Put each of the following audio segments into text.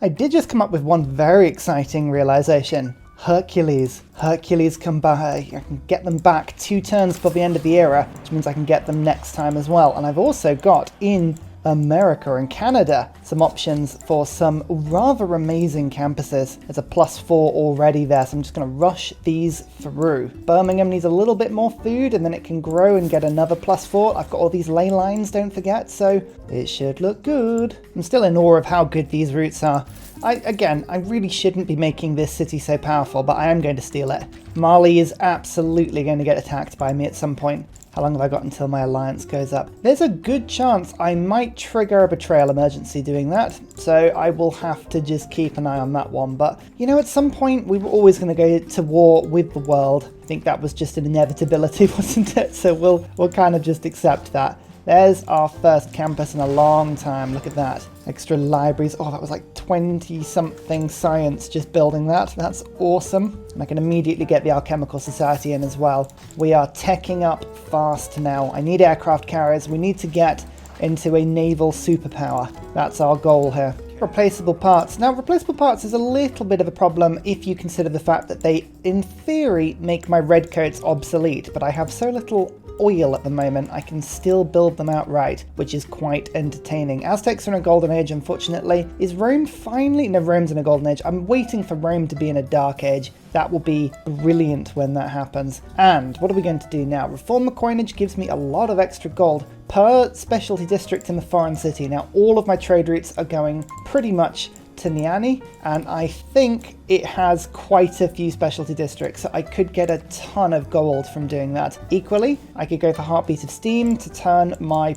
I did just come up with one very exciting realization. Hercules. Hercules come by. I can get them back 2 turns before the end of the era, which means I can get them next time as well. And I've also got in America and Canada some options for some rather amazing campuses. There's a +4 already there, so I'm just going to rush these through. Birmingham needs a little bit more food and then it can grow and get another +4. I've got all these ley lines, don't forget, so it should look good. I'm still in awe of how good these routes are. I really shouldn't be making this city so powerful, but I am going to steal it. Mali is absolutely going to get attacked by me at some point. How long have I got until my alliance goes up? There's a good chance I might trigger a betrayal emergency doing that, so I will have to just keep an eye on that one. But, you know, at some point we were always going to go to war with the world. I think that was just an inevitability, wasn't it? So we'll kind of just accept that. There's our first campus in a long time. Look at that. Extra libraries. Oh, that was like 20-something science just building that. That's awesome. And I can immediately get the Alchemical Society in as well. We are teching up fast now. I need aircraft carriers. We need to get into a naval superpower. That's our goal here. Replaceable parts. Now, replaceable parts is a little bit of a problem if you consider the fact that they, in theory, make my redcoats obsolete, but I have so little oil at the moment, I can still build them outright, which is quite entertaining. Aztecs are in a golden age, unfortunately. Is Rome finally? No, Rome's in a golden age. I'm waiting for Rome to be in a dark age. That will be brilliant when that happens. And what are we going to do now? Reform the coinage gives me a lot of extra gold per specialty district in the foreign city. Now, all of my trade routes are going pretty much to Niani, and I think it has quite a few specialty districts, so I could get a ton of gold from doing that. Equally, I could go for Heartbeat of Steam to turn my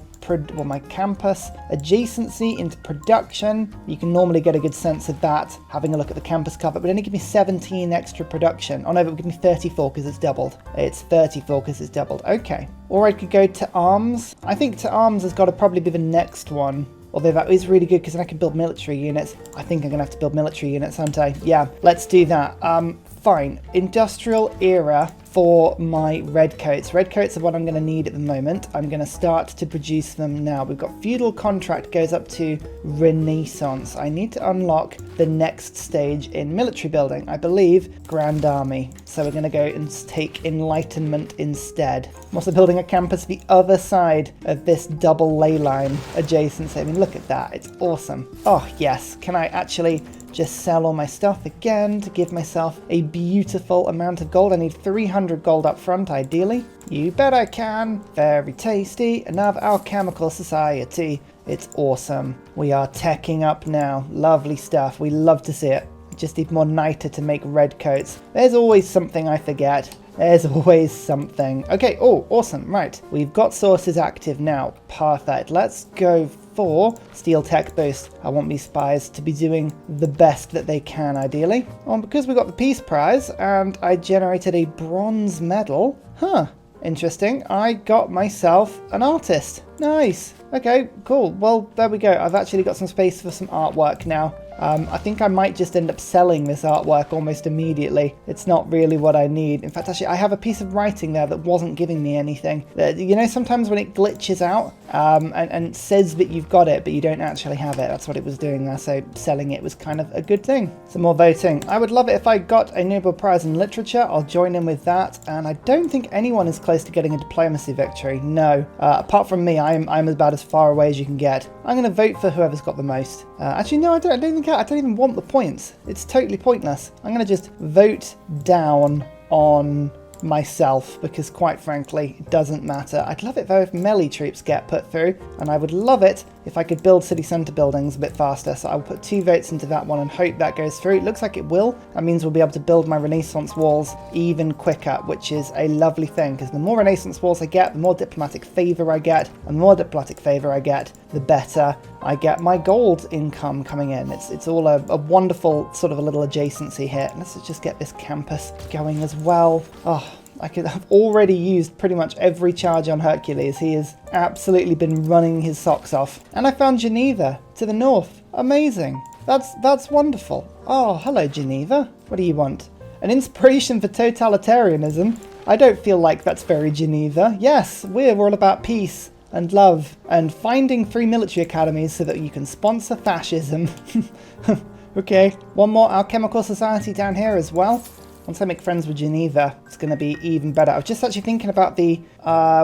campus adjacency into production. You can normally get a good sense of that having a look at the campus cover, but only give me 17 extra production. Oh no, but it would give me 34 because it's doubled. It's 34 because it's doubled. Okay. Or I could go to arms. I think to arms has got to probably be the next one. Although that is really good because then I can build military units. I think I'm going to have to build military units, aren't I? Yeah, let's do that. Fine. Industrial era for my redcoats. Redcoats are what I'm going to need at the moment. I'm going to start to produce them now. We've got feudal contract goes up to Renaissance. I need to unlock the next stage in military building. I believe Grand Army. So we're going to go and take Enlightenment instead. I'm also building a campus the other side of this double ley line adjacency. I mean, look at that. It's awesome. Oh, yes. Can I actually just sell all my stuff again to give myself a beautiful amount of gold? I need 300 gold up front, ideally. You bet I can. Very tasty. Another Alchemical Society. It's awesome. We are teching up now. Lovely stuff. We love to see it. Just need more niter to make red coats. There's always something I forget. There's always something. Okay, oh, awesome. Right, we've got sources active now. Perfect. Let's go for Steel Tech Boost. I want these spies to be doing the best that they can, ideally. Oh, because we got the Peace Prize and I generated a bronze medal. Huh, interesting. I got myself an artist. Nice. Okay, cool. Well, there we go. I've actually got some space for some artwork now. I think I might just end up selling this artwork almost immediately. It's not really what I need. In fact, actually, I have a piece of writing there that wasn't giving me anything. You know, sometimes when it glitches out and says that you've got it, but you don't actually have it. That's what it was doing there. So selling it was kind of a good thing. Some more voting. I would love it if I got a Nobel Prize in Literature. I'll join in with that. And I don't think anyone is close to getting a diplomacy victory. No. Apart from me, I'm about as far away as you can get. I'm going to vote for whoever's got the most. Actually, no, I don't even want the points. It's totally pointless. I'm going to just vote down on myself because, quite frankly, it doesn't matter. I'd love it though if melee troops get put through, and I would love it if I could build city centre buildings a bit faster. So I'll put 2 votes into that one and hope that goes through. It looks like it will. That means we'll be able to build my Renaissance walls even quicker, which is a lovely thing because the more Renaissance walls I get, the more diplomatic favour I get, and the more diplomatic favour I get, the better I get my gold income coming in. It's all a wonderful sort of a little adjacency here. Let's just get this campus going as well. Oh, I've already used pretty much every charge on Hercules. He has absolutely been running his socks off. And I found Geneva to the north. Amazing. That's wonderful. Oh, hello, Geneva. What do you want? An inspiration for totalitarianism? I don't feel like that's very Geneva. Yes, we're all about peace and love and finding free military academies so that you can sponsor fascism. Okay, one more alchemical society down here as well. Once I make friends with Geneva, it's going to be even better. I was just actually thinking about the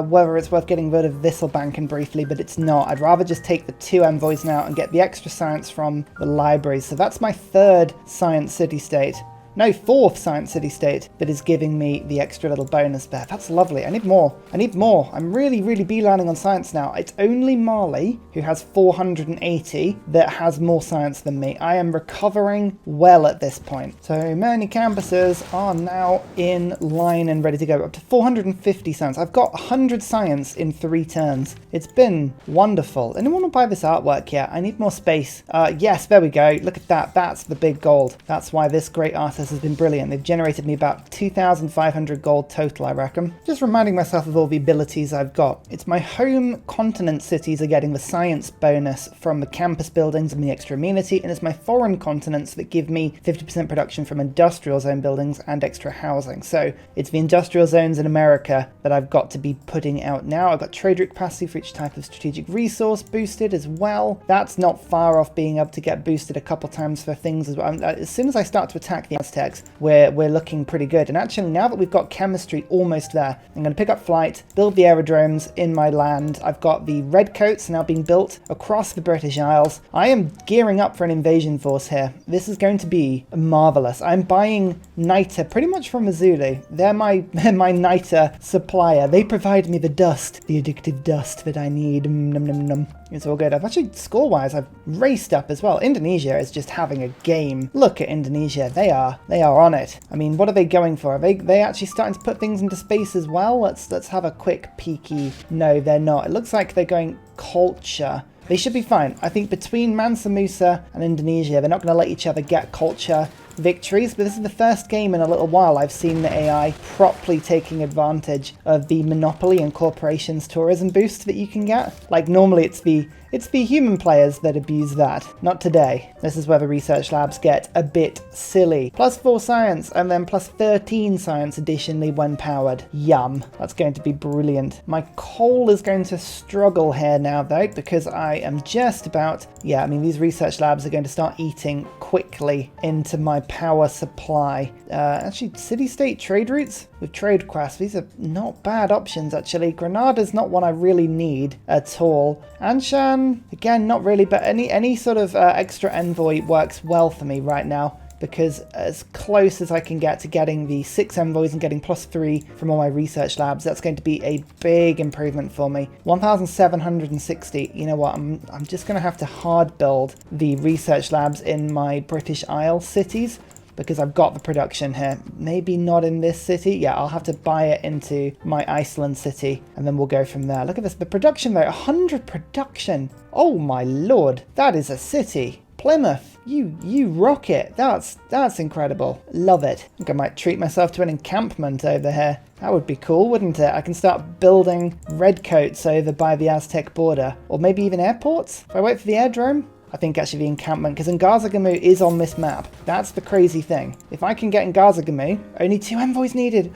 whether it's worth getting rid of Visselbanken briefly, but it's not. I'd rather just take the 2 envoys now and get the extra science from the library. So that's my 3rd science city-state. No, 4th science city-state that is giving me the extra little bonus there. That's lovely. I need more. I need more. I'm really beelining on science now. It's only Mali, who has 480, that has more science than me. I am recovering well at this point. So many campuses are now in line and ready to go. Up to 450 science. I've got 100 science in 3 turns. It's been wonderful. Anyone want to buy this artwork yet? I need more space. Yes, there we go. Look at that. That's the big gold. That's why this great artist has been brilliant. They've generated me about 2,500 gold total, I reckon. Just reminding myself of all the abilities I've got. It's my home continent cities are getting the science bonus from the campus buildings and the extra amenity, and it's my foreign continents that give me 50% production from industrial zone buildings and extra housing. So it's the industrial zones in America that I've got to be putting out now. I've got trade route capacity for each type of strategic resource boosted as well. That's not far off being able to get boosted a couple times for things as well. As soon as I start to attack the Aztecs, we're looking pretty good. And actually, now that we've got chemistry almost there, I'm going to pick up flight, build the aerodromes in my land. I've got the redcoats now being built across the British Isles. I am gearing up for an invasion force here. This is going to be marvelous. I'm buying niter pretty much from Missouri. They're my niter supplier. They provide me the dust, the addictive dust that I need. Num, num, num. It's all good. I've actually, score-wise, I've raced up as well. Indonesia is just having a game. Look at Indonesia. They are on it. I mean, what are they going for? Are they actually starting to put things into space as well? Let's have a quick peeky. No, they're not. It looks like they're going culture. They should be fine. I think between Mansa Musa and Indonesia, they're not going to let each other get culture victories, but this is the first game in a little while I've seen the AI properly taking advantage of the monopoly and corporations tourism boost that you can get. Like normally it's the human players that abuse that. Not today. This is where the research labs get a bit silly. +4 science and then +13 science additionally when powered. Yum. That's going to be brilliant. My coal is going to struggle here now though, because I am just about, I mean these research labs are going to start eating quickly into my power supply. Actually, city-state trade routes with trade quests. These are not bad options actually. Granada's not one I really need at all. Anshan, again, not really, but any sort of extra envoy works well for me right now, because as close as I can get to getting the 6 envoys and getting +3 from all my research labs, that's going to be a big improvement for me. 1,760. You know what? I'm just going to have to hard build the research labs in my British Isle cities, because I've got the production here. Maybe not in this city. Yeah, I'll have to buy it into my Iceland city, and then we'll go from there. Look at this. The production though, 100 production. Oh my lord, that is a city. Plymouth, you rock it. That's incredible. Love it. I think I might treat myself to an encampment over here. That would be cool, wouldn't it? I can start building redcoats over by the Aztec border, or maybe even airports. If I wait for the airdrome, I think actually the encampment, because Ngazagamu is on this map. That's the crazy thing. If I can get Ngazagamu, only 2 envoys needed.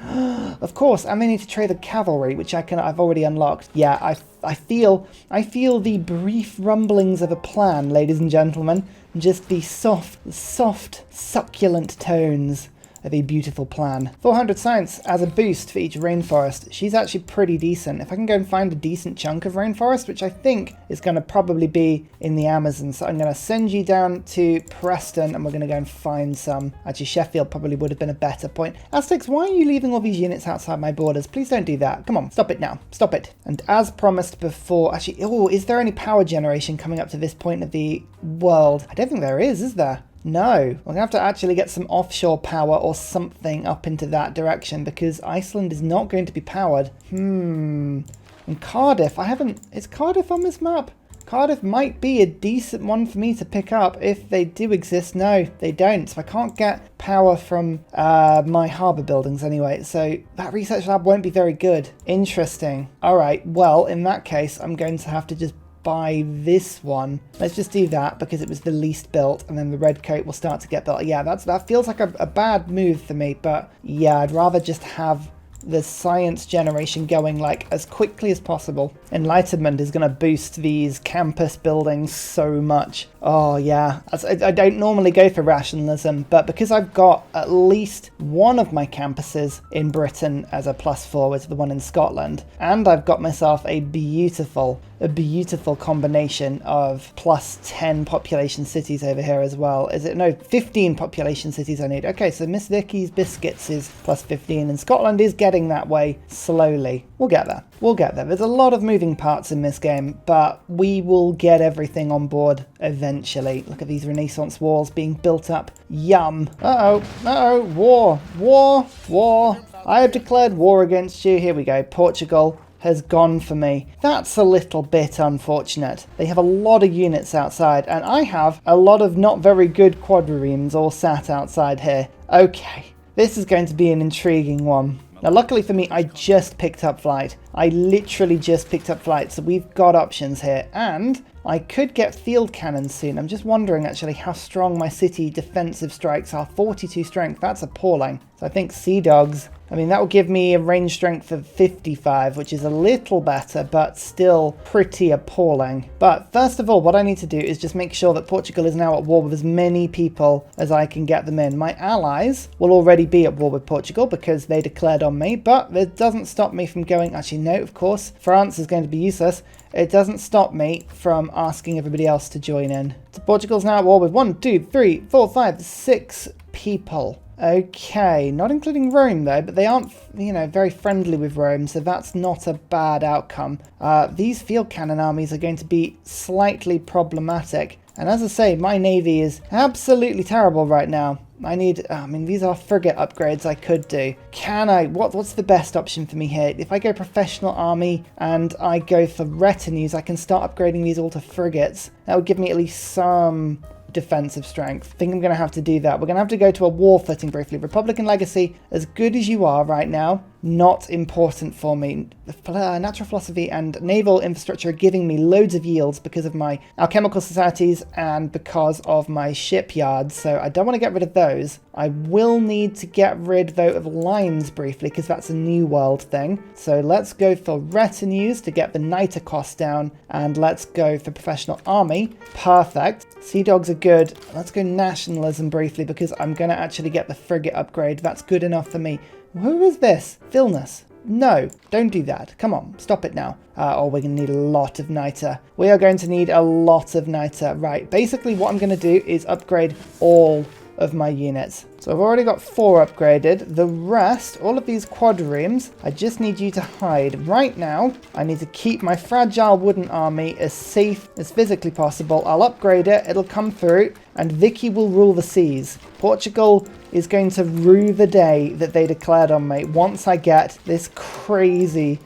Of course, and they need to trade the cavalry, which I've already unlocked. Yeah, I feel the brief rumblings of a plan, ladies and gentlemen. Just the soft, succulent tones of a beautiful plan. 400 science as a boost for each rainforest. She's actually pretty decent. If I can go and find a decent chunk of rainforest, which I think is going to probably be in the Amazon, so I'm going to send you down to Preston and we're going to go and find some. Actually, Sheffield probably would have been a better point. Aztecs, why are you leaving all these units outside my borders? Please don't do that. Come on, stop it now. Stop it. And as promised before, actually, is there any power generation coming up to this point of the world? I don't think there is there? No, we're going to have to actually get some offshore power or something up into that direction, because Iceland is not going to be powered. And Cardiff, is Cardiff on this map? Cardiff might be a decent one for me to pick up if they do exist. No, they don't. So I can't get power from my harbour buildings anyway. So that research lab won't be very good. Interesting. All right, well, in that case, I'm going to have to just buy this one. Let's just do that because it was the least built, and then the red coat will start to get built. Yeah, that feels like a bad move for me, but yeah, I'd rather just have the science generation going like as quickly as possible. Enlightenment is going to boost these campus buildings so much. Oh yeah, I don't normally go for rationalism, but because I've got at least one of my campuses in Britain as a +4 with the one in Scotland, and I've got myself a beautiful combination of +10 population cities over here as well. Is it? No, 15 population cities I need. Okay, so Miss Vicky's Biscuits is +15 and Scotland is getting that way slowly. We'll get there. We'll get there. There's a lot of moving parts in this game, but we will get everything on board eventually. Look at these Renaissance walls being built up. Yum. War. I have declared war against you. Here we go. Portugal has gone for me. That's a little bit unfortunate. They have a lot of units outside, and I have a lot of not very good quadriremes all sat outside here. Okay, this is going to be an intriguing one. Now, luckily for me, I just picked up flight. I literally just picked up flight, so we've got options here, and I could get field cannons soon. I'm just wondering actually how strong my city defensive strikes are. 42 strength, that's appalling. So I think Sea Dogs, I mean, that will give me a range strength of 55, which is a little better, but still pretty appalling. But first of all, what I need to do is just make sure that Portugal is now at war with as many people as I can get them in. My allies will already be at war with Portugal because they declared on me, but it doesn't stop me from going, actually no, of course, France is going to be useless. It doesn't stop me from asking everybody else to join in. So Portugal's now at war with 1, 2, 3, 4, 5, 6 people. Okay, not including Rome though, but they aren't, you know, very friendly with Rome, so that's not a bad outcome. These field cannon armies are going to be slightly problematic. And as I say, my navy is absolutely terrible right now. I mean, these are frigate upgrades I could do. What's the best option for me here? If I go professional army and I go for retinues, I can start upgrading these all to frigates. That would give me at least some defensive strength. I think I'm going to have to do that. We're going to have to go to a war footing briefly. Republican legacy, as good as you are right now, not important for me. Natural philosophy and naval infrastructure are giving me loads of yields because of my alchemical societies and because of my shipyards, so I don't want to get rid of those. I will need to get rid, though, of lines briefly because that's a new world thing. So let's go for retinues to get the niter cost down, and let's go for professional army. Perfect. Sea Dogs are good. Let's go nationalism briefly because I'm going to actually get the frigate upgrade. That's good enough for me. Who is this? Vilnius. No, don't do that. Come on, stop it now. We're going to need a lot of niter. We are going to need a lot of niter. Right, basically what I'm going to do is upgrade all of my units. So I've already got 4 upgraded. The rest, all of these quadriremes, I just need you to hide. Right now, I need to keep my fragile wooden army as safe as physically possible. I'll upgrade it, it'll come through, and Vicky will rule the seas. Portugal is going to rue the day that they declared on me once I get this crazy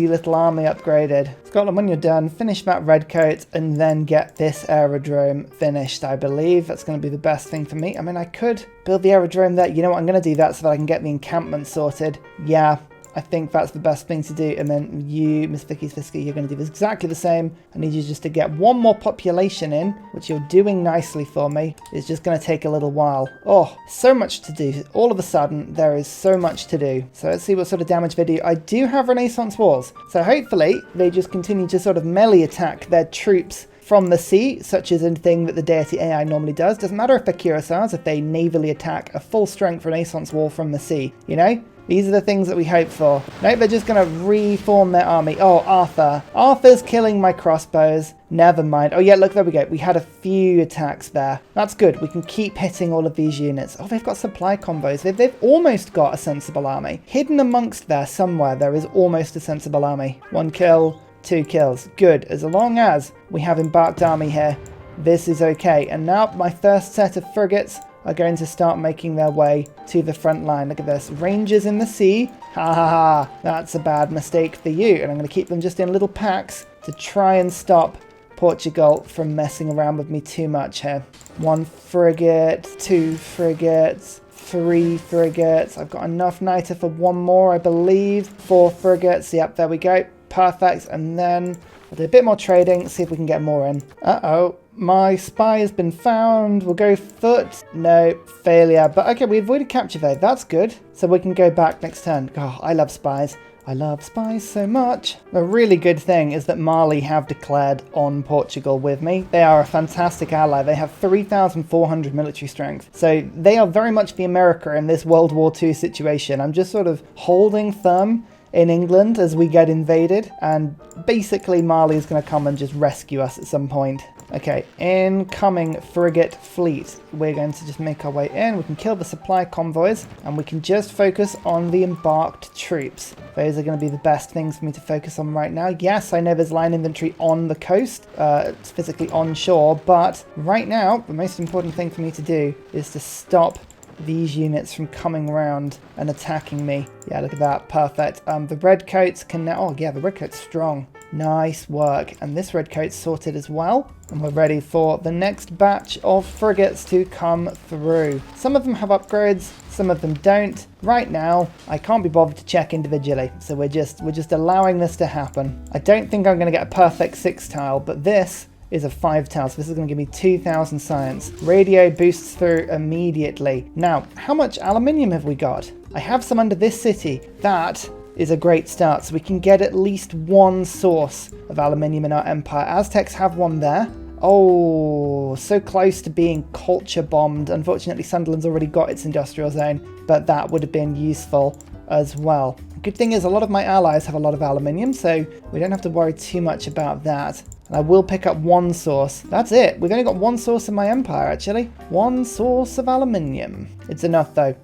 little army upgraded. Scotland, when you're done, finish that red coat and then get this aerodrome finished, I believe. That's going to be the best thing for me. I mean, I could build the aerodrome there. You know what? I'm going to do that so that I can get the encampment sorted. Yeah, I think that's the best thing to do. And then you, Miss Vicky's Fisky, you're going to do this exactly the same. I need you just to get one more population in, which you're doing nicely for me. It's just going to take a little while. Oh, so much to do. All of a sudden, there is so much to do. So let's see what sort of damage they do. I do have Renaissance walls. So hopefully they just continue to sort of melee attack their troops from the sea, such as a thing that the Deity AI normally does. Doesn't matter if they're cuirassiers, if they navally attack a full strength Renaissance wall from the sea, you know? These are the things that we hope for. Nope, they're just going to reform their army. Oh, Arthur. Arthur's killing my crossbows. Never mind. Oh, yeah, look, there we go. We had a few attacks there. That's good. We can keep hitting all of these units. Oh, they've got supply combos. They've almost got a sensible army. Hidden amongst there somewhere, there is almost a sensible army. 1 kill, 2 kills. Good. As long as we have embarked army here, this is okay. And now my first set of frigates are going to start making their way to the front line. Look at this. Rangers in the sea. Ha ha ha. That's a bad mistake for you. And I'm going to keep them just in little packs to try and stop Portugal from messing around with me too much here. 1 frigate, 2 frigates, 3 frigates. I've got enough niter for 1 more, I believe. 4 frigates. Yep, there we go. Perfect. And then we'll do a bit more trading, see if we can get more in. Uh-oh. my spy has been found. We'll go foot. No, failure. But okay, we avoided capture though. That's good. So we can go back next turn. Oh, I love spies. I love spies so much. A really good thing is that Mali have declared on Portugal with me. They are a fantastic ally. They have 3,400 military strength. So they are very much the America in this World War II situation. I'm just sort of holding firm in England as we get invaded, and basically Mali is going to come and just rescue us at some point. Okay, incoming frigate fleet. We're going to just make our way in. We can kill the supply convoys, and we can just focus on the embarked troops. Those are going to be the best things for me to focus on right now. Yes, I know there's line infantry on the coast. It's physically onshore, but right now, the most important thing for me to do is to stop these units from coming around and attacking me. Yeah, look at that. Perfect. The redcoats can now... Oh, yeah, the redcoat's strong. Nice work. And this redcoat's sorted as well. And we're ready for the next batch of frigates to come through. Some of them have upgrades, some of them don't. Right now, I can't be bothered to check individually, so we're just allowing this to happen. I don't think I'm going to get a perfect 6-tile, but this is a 5-tile, so this is going to give me 2,000 science. Radio boosts through immediately. Now, how much aluminium have we got? I have some under this city. That is a great start, so we can get at least one source of aluminium in our empire. Aztecs have one there. Oh, so close to being culture bombed. Unfortunately, Sunderland's already got its industrial zone, but that would have been useful as well. Good thing is a lot of my allies have a lot of aluminium, so we don't have to worry too much about that. And I will pick up one source. That's it. We've only got one source in my empire, actually. One source of aluminium. It's enough, though.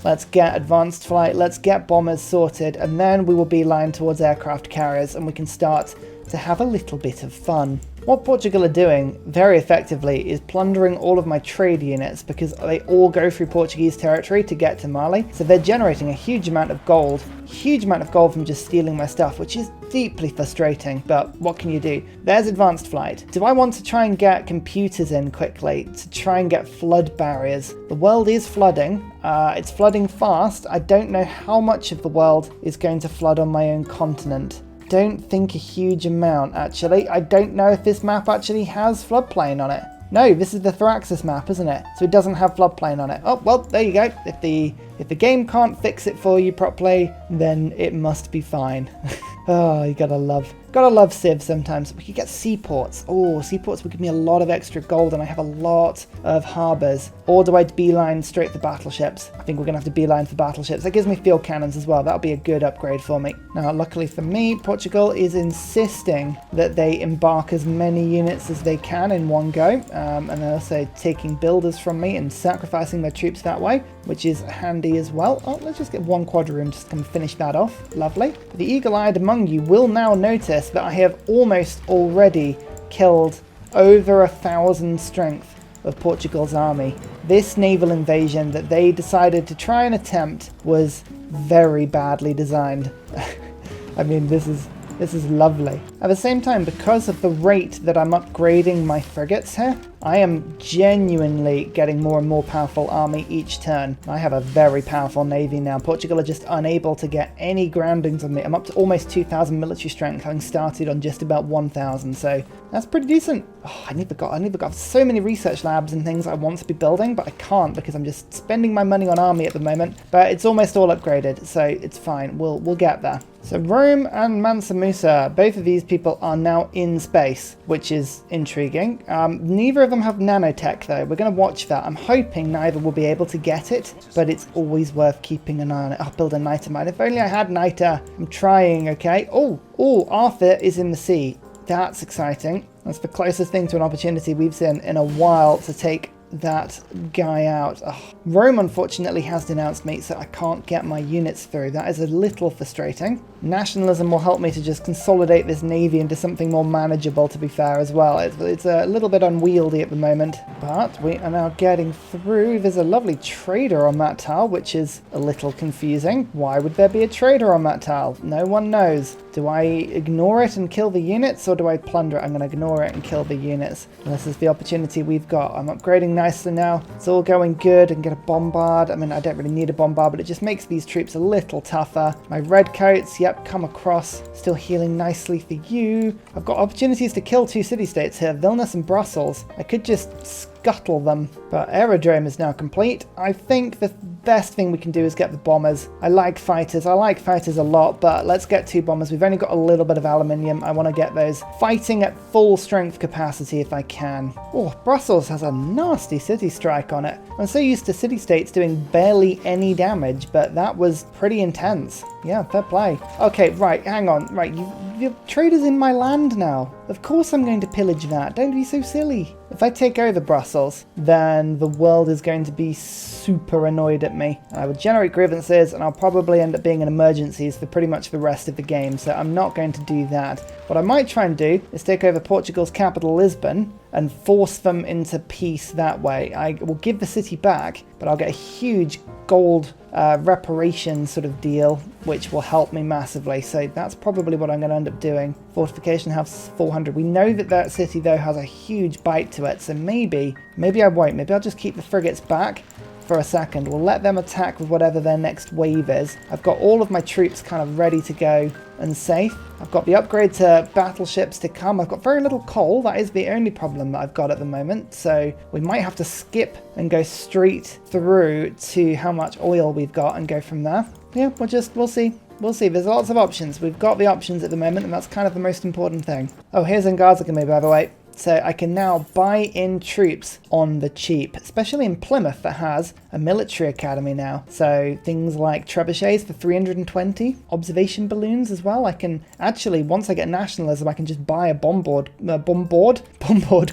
Let's get advanced flight. Let's get bombers sorted. And then we will beeline towards aircraft carriers, and we can start to have a little bit of fun. What Portugal are doing very effectively is plundering all of my trade units because they all go through Portuguese territory to get to Mali. So they're generating a huge amount of gold from just stealing my stuff, which is deeply frustrating, but what can you do? There's advanced flight. Do I want to try and get computers in quickly to try and get flood barriers? The world is flooding. It's flooding fast. I don't know how much of the world is going to flood on my own continent. Don't think a huge amount, actually. I don't know if this map actually has floodplain on it. No, this is the Thraxis map, isn't it? So it doesn't have floodplain on it. Oh, well, there you go. If the game can't fix it for you properly, then it must be fine. Oh, you gotta love Civ sometimes. We could get seaports. Oh, seaports would give me a lot of extra gold, and I have a lot of harbours. Or do I beeline straight to battleships? I think we're gonna have to beeline for battleships. That gives me field cannons as well. That'll be a good upgrade for me. Now, luckily for me, Portugal is insisting that they embark as many units as they can in one go, and they're also taking builders from me and sacrificing their troops that way, which is handy as well. Oh, let's just get one quadroon just to come finish that off. Lovely. The eagle-eyed among you will now notice that I have almost already killed over 1,000 strength of Portugal's army. This naval invasion that they decided to try and attempt was very badly designed. I mean, this is lovely. At the same time, because of the rate that I'm upgrading my frigates here, I am genuinely getting more and more powerful army each turn. I have a very powerful navy now. Portugal are just unable to get any groundings on me. I'm up to almost 2,000 military strength, having started on just about 1,000, so that's pretty decent. Oh, I need the gold. So many research labs and things I want to be building, but I can't because I'm just spending my money on army at the moment. But it's almost all upgraded, so it's fine. We'll get there. So Rome and Mansa Musa, both of these people are now in space, which is intriguing. Neither of them have nanotech though. We're going to watch that. I'm hoping neither will be able to get it, but it's always worth keeping an eye on it. I'll build a niter mine. If only I had niter. I'm trying, okay? Oh, Arthur is in the sea. That's exciting. That's the closest thing to an opportunity we've seen in a while to take that guy out. Oh, Rome unfortunately has denounced me, so I can't get my units through. That is a little frustrating. Nationalism will help me to just consolidate this navy into something more manageable, to be fair, as well. It's a little bit unwieldy at the moment, but we are now getting through. There's a lovely trader on that tile, which is a little confusing. Why would there be a trader on that tile? No one knows. Do I ignore it and kill the units, or do I plunder it? I'm going to ignore it and kill the units. This is the opportunity we've got. I'm upgrading nicely now. It's all going good. I can get a bombard. I mean, I don't really need a bombard, but it just makes these troops a little tougher. My redcoats, yep, come across. Still healing nicely for you. I've got opportunities to kill 2 city-states here, Vilnius and Brussels. I could just scuttle them, but aerodrome is now complete. I think the best thing we can do is get the bombers. I like fighters a lot, but let's get 2 bombers. We've only got a little bit of aluminium. I want to get those fighting at full strength capacity if I can. Oh, Brussels has a nasty city strike on it. I'm so used to city-states doing barely any damage, but that was pretty intense. Yeah, fair play. Okay, right, hang on. Right, your traders in my land now. Of course I'm going to pillage that. Don't be so silly. If I take over Brussels, then the world is going to be super annoyed at me. I will generate grievances, and I'll probably end up being in emergencies for pretty much the rest of the game, so I'm not going to do that. What I might try and do is take over Portugal's capital, Lisbon, and force them into peace that way. I will give the city back, but I'll get a huge gold reparation sort of deal, which will help me massively. So that's probably what I'm going to end up doing. Fortification has 400. We know that that city, though, has a huge bite to it, so maybe I won't. Maybe I'll just keep the frigates back for a second. We'll let them attack with whatever their next wave is. I've got all of my troops kind of ready to go and safe. I've got the upgrade to battleships to come. I've got very little coal. That is the only problem that I've got at the moment. So we might have to skip and go straight through to how much oil we've got and go from there. Yeah, we'll see. We'll see. There's lots of options. We've got the options at the moment, and that's kind of the most important thing. Oh, here's Ngazigame, by the way. So I can now buy in troops on the cheap, especially in Plymouth that has a military academy now. So things like trebuchets for 320, observation balloons as well. I can actually, once I get nationalism, I can just buy a bombard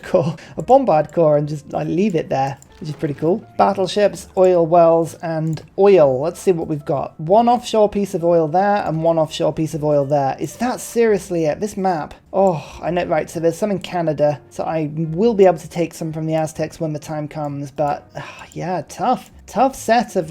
core and just leave it there, which is pretty cool. Battleships, oil wells, and oil. Let's see what we've got. 1 offshore piece of oil there and 1 offshore piece of oil there. Is that seriously it? This map? Oh, I know, right, so there's some in Canada, so I will be able to take some from the Aztecs when the time comes, but yeah, tough set of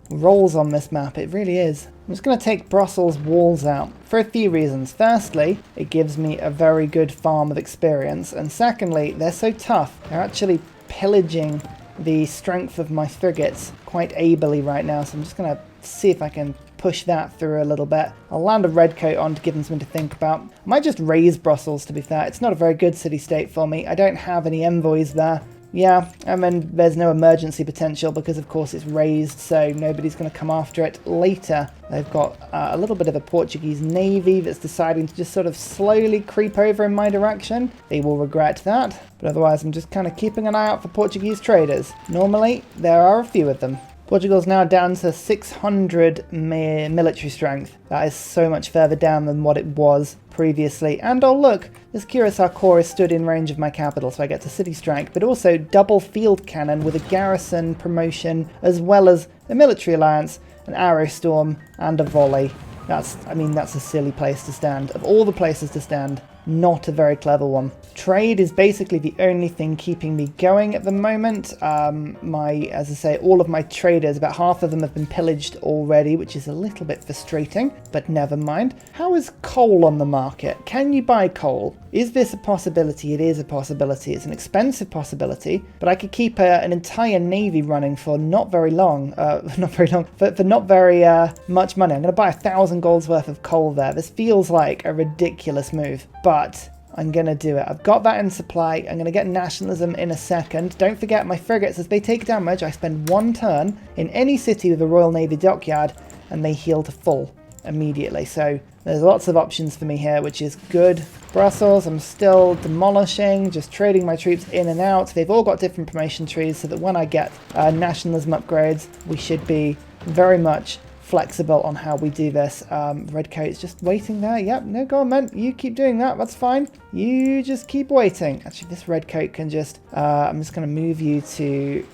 rolls on this map, it really is. I'm just going to take Brussels walls out for a few reasons. Firstly, it gives me a very good farm of experience, and secondly, they're so tough. They're actually pillaging the strength of my frigates quite ably right now, so I'm just going to see if I can push that through a little bit. I'll land a redcoat on to give them something to think about. I might just raise Brussels, to be fair. It's not a very good city-state for me. I don't have any envoys there. Yeah, I mean, there's no emergency potential because, of course, it's raised, so nobody's going to come after it later. They've got a little bit of a Portuguese navy that's deciding to just sort of slowly creep over in my direction. They will regret that, but otherwise I'm just kind of keeping an eye out for Portuguese traders. Normally, there are a few of them. Portugal's now down to 600 military strength. That is so much further down than what it was previously. And oh look, this Curacao core is stood in range of my capital, so I get to city strike, but also double field cannon with a garrison promotion, as well as a military alliance, an arrow storm, and a volley. That's a silly place to stand. Of all the places to stand, not a very clever one. Trade is basically the only thing keeping me going at the moment. As I say, all of my traders, about half of them have been pillaged already, which is a little bit frustrating, but never mind. How is coal on the market? Can you buy coal? Is this a possibility? It is a possibility. It's an expensive possibility, but I could keep an entire navy running for not very long. For not very much money. I'm going to buy 1,000 gold's worth of coal there. This feels like a ridiculous move, but I'm going to do it. I've got that in supply. I'm going to get nationalism in a second. Don't forget, my frigates, as they take damage, I spend 1 turn in any city with a Royal Navy dockyard, and they heal to full immediately. So there's lots of options for me here, which is good. Brussels, I'm still demolishing, just trading my troops in and out. They've all got different promotion trees, so that when I get nationalism upgrades, we should be very much flexible on how we do this. Redcoat's just waiting there. Yep, no, go on, man. You keep doing that. That's fine. You just keep waiting. Actually, this redcoat can just... I'm just going to move you to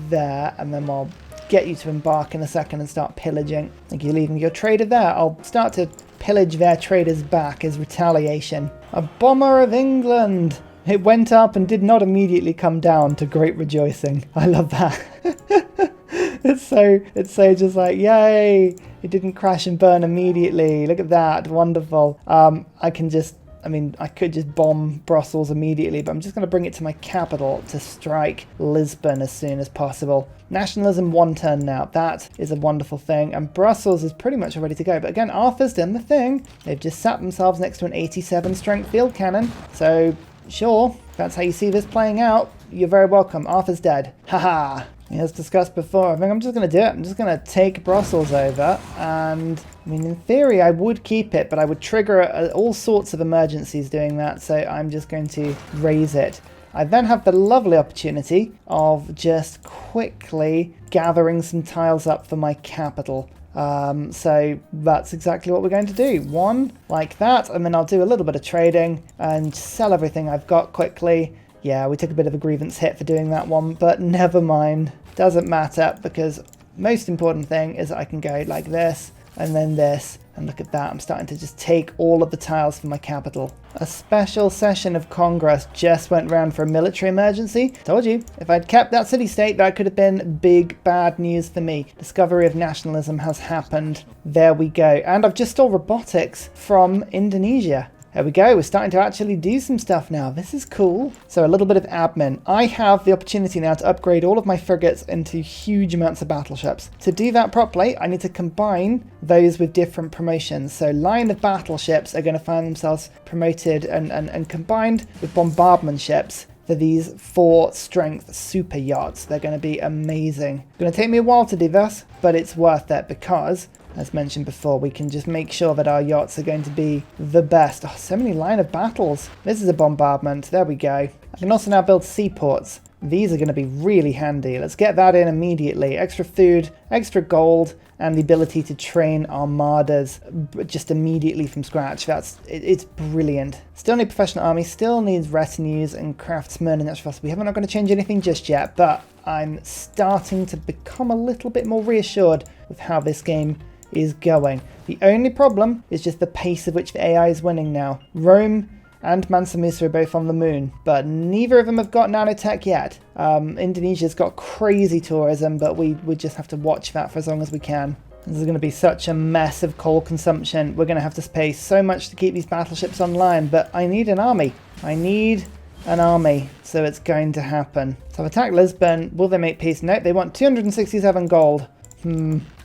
there, and then I'll get you to embark in a second and start pillaging. I think you're leaving your trader there. I'll start to pillage their traders back as retaliation. A bomber of England! It went up and did not immediately come down, to great rejoicing. I love that. It's so just like, yay! It didn't crash and burn immediately. Look at that, wonderful. I can just I mean, I could just bomb Brussels immediately, but I'm just going to bring it to my capital to strike Lisbon as soon as possible. Nationalism 1 turn now. That is a wonderful thing. And Brussels is pretty much ready to go. But again, Arthur's done the thing. They've just sat themselves next to an 87 strength field cannon. So, sure, that's how you see this playing out. You're very welcome. Arthur's dead. Haha. As discussed before, I think I'm just going to do it. I'm just going to take Brussels over, and I mean, in theory, I would keep it, but I would trigger all sorts of emergencies doing that, so I'm just going to raise it. I then have the lovely opportunity of just quickly gathering some tiles up for my capital. So that's exactly what we're going to do. One like that, and then I'll do a little bit of trading and sell everything I've got quickly. Yeah, we took a bit of a grievance hit for doing that one, but never mind. Doesn't matter, because most important thing is that I can go like this, and then this, and look at that. I'm starting to just take all of the tiles for my capital. A special session of Congress just went round for a military emergency. Told you, if I'd kept that city-state, that could have been big, bad news for me. Discovery of nationalism has happened. There we go. And I've just stole robotics from Indonesia. There we go, we're starting to actually do some stuff now. This is cool. So a little bit of admin. I have the opportunity now to upgrade all of my frigates into huge amounts of battleships. To do that properly, I need to combine those with different promotions. So line of battleships are going to find themselves promoted and combined with bombardment ships for these 4 strength super yachts. They're going to be amazing. It's going to take me a while to do this, but it's worth it because, as mentioned before, we can just make sure that our yachts are going to be the best. Oh, so many line of battles. This is a bombardment. There we go. I can also now build seaports. These are going to be really handy. Let's get that in immediately. Extra food, extra gold, and the ability to train armadas just immediately from scratch. It's brilliant. Still need professional army, still needs retinues and craftsmen and extra. We haven't not going to change anything just yet, but I'm starting to become a little bit more reassured with how this game is going. The only problem is just the pace at which the AI is winning now. Rome and Mansa Musa are both on the moon, but neither of them have got nanotech yet. Indonesia's got crazy tourism, but we just have to watch that for as long as we can. This is going to be such a mess of coal consumption. We're going to have to pay so much to keep these battleships online, but I need an army. I need an army, so it's going to happen. So I've attacked Lisbon. Will they make peace? Nope, they want 267 gold.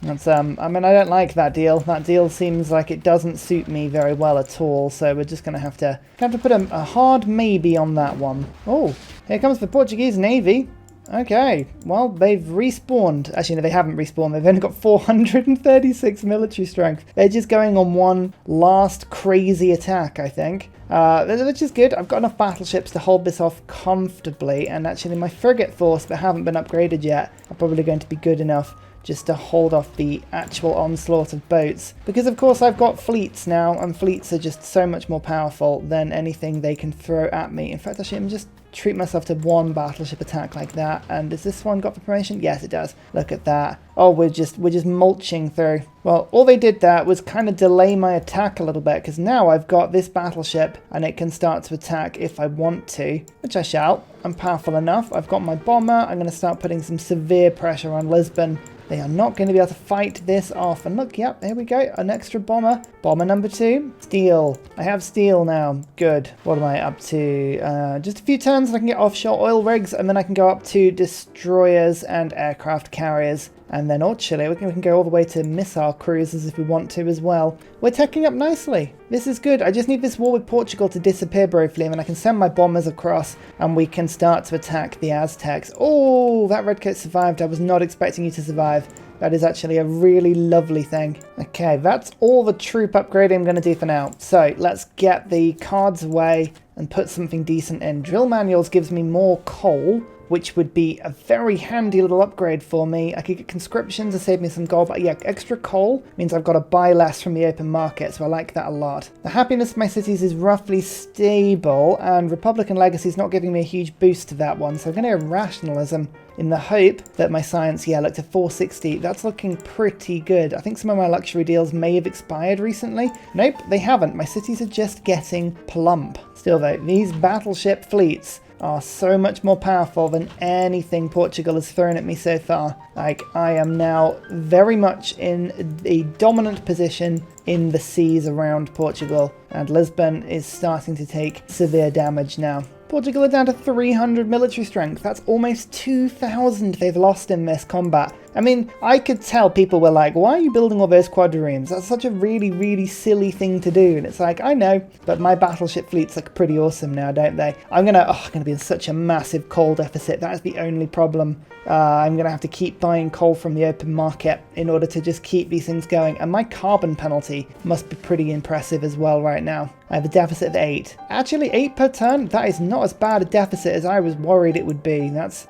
That's, I mean, I don't like that deal. That deal seems like it doesn't suit me very well at all, so we're just going to have to put a hard maybe on that one. Oh, here comes the Portuguese Navy. Okay, well, they've respawned. Actually, no, they haven't respawned. They've only got 436 military strength. They're just going on one last crazy attack, I think. Which is good. I've got enough battleships to hold this off comfortably, and actually my frigate force that haven't been upgraded yet are probably going to be good enough just to hold off the actual onslaught of boats. Because of course I've got fleets now, and fleets are just so much more powerful than anything they can throw at me. In fact, actually, I'm just treat myself to one battleship attack like that. And does this one got the promotion? Yes, it does. Look at that. Oh, we're just mulching through. Well, all they did there was kind of delay my attack a little bit, because now I've got this battleship and it can start to attack if I want to, which I shall. I'm powerful enough. I've got my bomber. I'm going to start putting some severe pressure on Lisbon. They are not going to be able to fight this off. And look, yep, there we go. An extra bomber. Bomber number 2. Steel. I have steel now. Good. What am I up to? Just a few turns and I can get offshore oil rigs, and then I can go up to destroyers and aircraft carriers. And then actually we can go all the way to missile cruisers if we want to as well. We're teching up nicely. This is good. I just need this war with Portugal to disappear briefly, and then I can send my bombers across and we can start to attack the Aztecs. Oh, that redcoat survived. I was not expecting you to survive. That is actually a really lovely thing. Okay, that's all the troop upgrading I'm going to do for now. So let's get the cards away and put something decent in. Drill manuals gives me more coal, which would be a very handy little upgrade for me. I could get conscriptions to save me some gold, but yeah, extra coal means I've got to buy less from the open market, so I like that a lot. The happiness of my cities is roughly stable, and Republican Legacy is not giving me a huge boost to that one, so I'm going to go rationalism in the hope that my science, yeah, looked at 460. That's looking pretty good. I think some of my luxury deals may have expired recently. Nope, they haven't. My cities are just getting plump. Still though, these battleship fleets are so much more powerful than anything Portugal has thrown at me so far. Like, I am now very much in a dominant position in the seas around Portugal, and Lisbon is starting to take severe damage now. Portugal are down to 300 military strength. That's almost 2,000 they've lost in this combat. I mean, I could tell people were like, why are you building all those quadriremes? That's such a really, really silly thing to do. And it's like, I know, but my battleship fleets look pretty awesome now, don't they? I'm gonna be in such a massive coal deficit. That is the only problem. I'm gonna have to keep buying coal from the open market in order to just keep these things going. And my carbon penalty must be pretty impressive as well right now. I have a deficit of 8. Actually, 8 per turn? That is not as bad a deficit as I was worried it would be. That's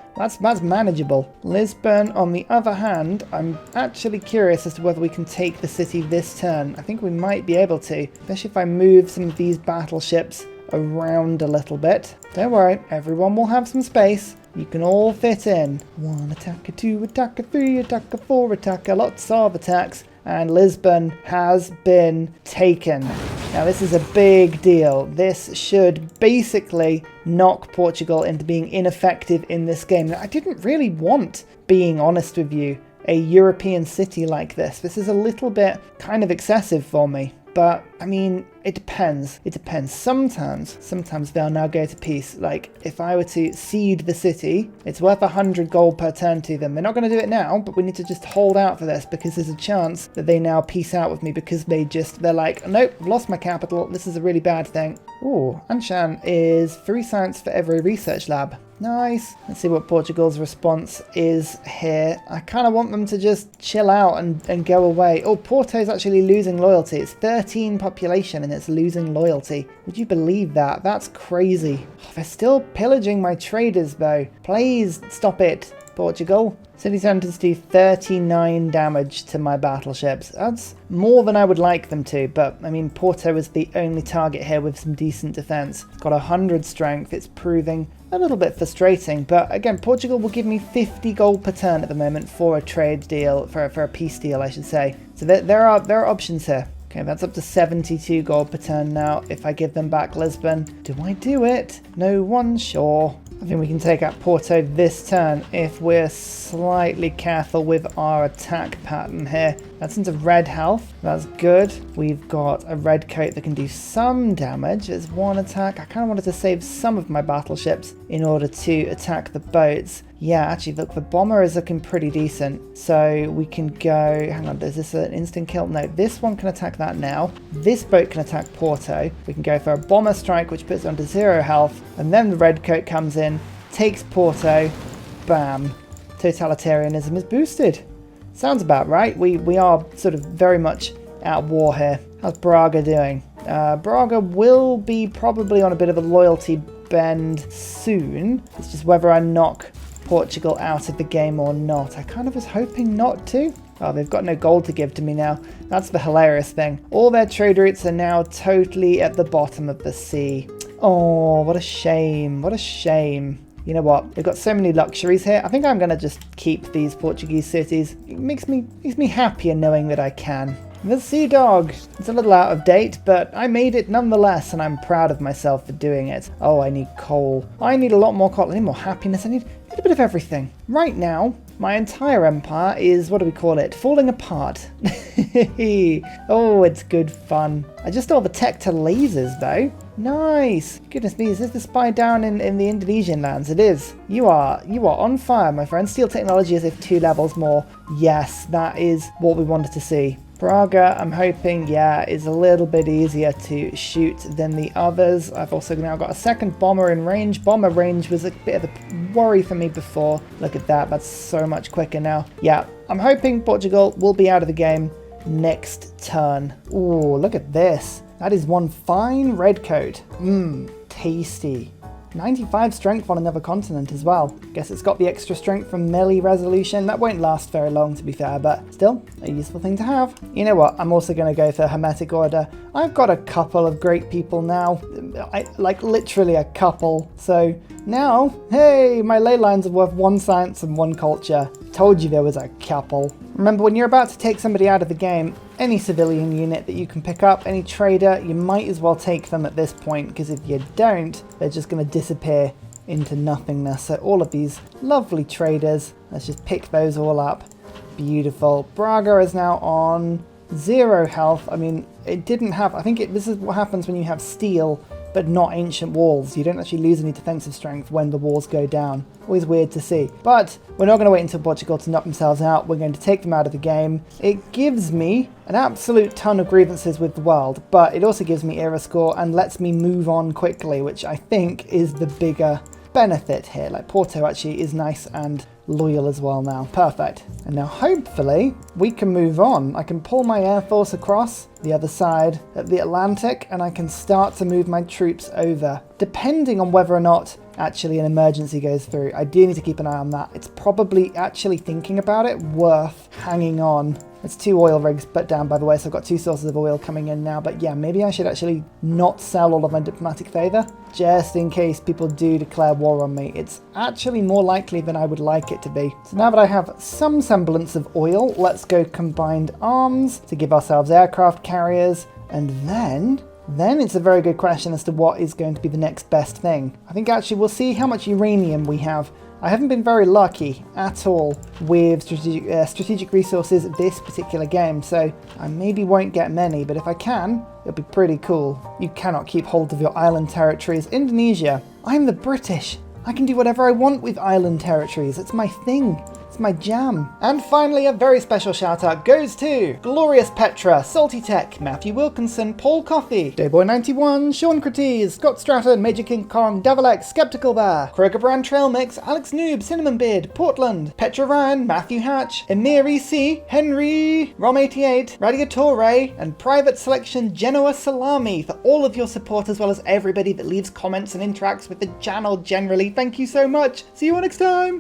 manageable. Lisbon, on the other hand, I'm actually curious as to whether we can take the city this turn. I think we might be able to, especially if I move some of these battleships around a little bit. Don't worry, everyone will have some space. You can all fit in. 1 attacker, 2 attacker, 3 attacker, 4 attacker, lots of attacks. And Lisbon has been taken. Now this is a big deal. This should basically knock Portugal into being ineffective in this game. Now, I didn't really want, being honest with you, a European city like this. This is a little bit kind of excessive for me. But, I mean, it depends. It depends. Sometimes they'll now go to peace. Like, if I were to cede the city, it's worth 100 gold per turn to them. They're not going to do it now, but we need to just hold out for this because there's a chance that they now peace out with me because they're like, nope, I've lost my capital. This is a really bad thing. Ooh, Anshan is 3 science for every research lab. Nice. Let's see what Portugal's response is here. I kind of want them to just chill out and go away. Oh, Porto's actually losing loyalty. It's 13 population and it's losing loyalty. Would you believe that? That's crazy. Oh, they're still pillaging my traders though. Please stop it, Portugal. City centers do 39 damage to my battleships. That's more than I would like them to, but I mean, Porto is the only target here with some decent defense. It's got 100 strength. It's proving a little bit frustrating, but again, Portugal will give me 50 gold per turn at the moment for a trade deal, for a peace deal, I should say. So there are options here. Okay, that's up to 72 gold per turn now. If I give them back Lisbon, do I do it? No one's sure. I think we can take out Porto this turn if we're slightly careful with our attack pattern here. That's into red health. That's good. We've got a red coat that can do some damage. There's 1 attack. I kind of wanted to save some of my battleships in order to attack the boats. Yeah, actually, look, the bomber is looking pretty decent. So we can go... Hang on, is this an instant kill? No, this one can attack that now. This boat can attack Porto. We can go for a bomber strike, which puts it onto 0 health. And then the red coat comes in, takes Porto. Bam. Totalitarianism is boosted. Sounds about right. We are sort of very much at war here. How's Braga doing? Braga will be probably on a bit of a loyalty bend soon. It's just whether I knock Portugal out of the game or not. I kind of was hoping not to. Oh, they've got no gold to give to me now. That's the hilarious thing. All their trade routes are now totally at the bottom of the sea. Oh, what a shame. What a shame. You know what? We've got so many luxuries here. I think I'm going to just keep these Portuguese cities. It makes me happier knowing that I can. The Sea Dog. It's a little out of date, but I made it nonetheless, and I'm proud of myself for doing it. Oh, I need coal. I need a lot more coal. I need more happiness. I need a bit of everything. Right now, my entire empire is, what do we call it? Falling apart. Oh, it's good fun. I just saw the tech to lasers, though. Nice. Goodness me, is this the spy down in the Indonesian lands? It is. You are on fire, my friend. Steel technology is if 2 levels more. Yes, that is what we wanted to see. Braga, I'm hoping, yeah, is a little bit easier to shoot than the others. I've also now got a second bomber in range. Bomber range was a bit of a worry for me before. Look at that, that's so much quicker now. Yeah, I'm hoping Portugal will be out of the game next turn. Ooh, look at this. That is one fine red coat. Mmm, tasty. 95 strength on another continent as well. Guess it's got the extra strength from melee resolution. That won't last very long, to be fair, but still a useful thing to have. You know what? I'm also going to go for Hermetic Order. I've got a couple of great people now. Like literally a couple. So now, hey, my ley lines are worth 1 science and 1 culture. Told you there was a couple. Remember, when you're about to take somebody out of the game, any civilian unit that you can pick up, any trader, you might as well take them at this point, because if you don't, they're just going to disappear into nothingness. So all of these lovely traders, let's just pick those all up. Beautiful. Braga is now on 0 health. I mean, it didn't have, I think this is what happens when you have steel but not ancient walls. You don't actually lose any defensive strength when the walls go down. Always weird to see. But we're not going to wait until Portugal to knock themselves out. We're going to take them out of the game. It gives me an absolute ton of grievances with the world, but it also gives me era score and lets me move on quickly, which I think is the bigger benefit here. Like, Porto actually is nice and loyal as well now. Perfect. And now hopefully we can move on. I can pull my air force across the other side of the Atlantic and I can start to move my troops over, depending on whether or not actually an emergency goes through. I do need to keep an eye on that. It's probably, actually thinking about it, worth hanging on. It's 2 oil rigs but down, by the way, so I've got 2 sources of oil coming in now. But yeah, maybe I should actually not sell all of my diplomatic favour, just in case people do declare war on me. It's actually more likely than I would like it to be. So now that I have some semblance of oil, let's go combined arms to give ourselves aircraft carriers, and then it's a very good question as to what is going to be the next best thing. I think actually we'll see how much uranium we have. I haven't been very lucky at all with strategic resources this particular game, so I maybe won't get many, but if I can, it'll be pretty cool. You cannot keep hold of your island territories. Indonesia, I'm the British. I can do whatever I want with island territories. It's my thing. It's my jam. And finally, a very special shout out goes to Glorious Petra, Salty Tech, Matthew Wilkinson, Paul Coffey, Dayboy91, Sean Cretes, Scott Stratton, Major King Kong, Davalex, Skeptical Bear, Kroger Brand Trail Mix, Alex Noob, Cinnamon Beard, Portland, Petra Ryan, Matthew Hatch, Emir EC, Henry, Rom88, Radiatore, and Private Selection Genoa Salami for all of your support, as well as everybody that leaves comments and interacts with the channel generally. Thank you so much. See you all next time.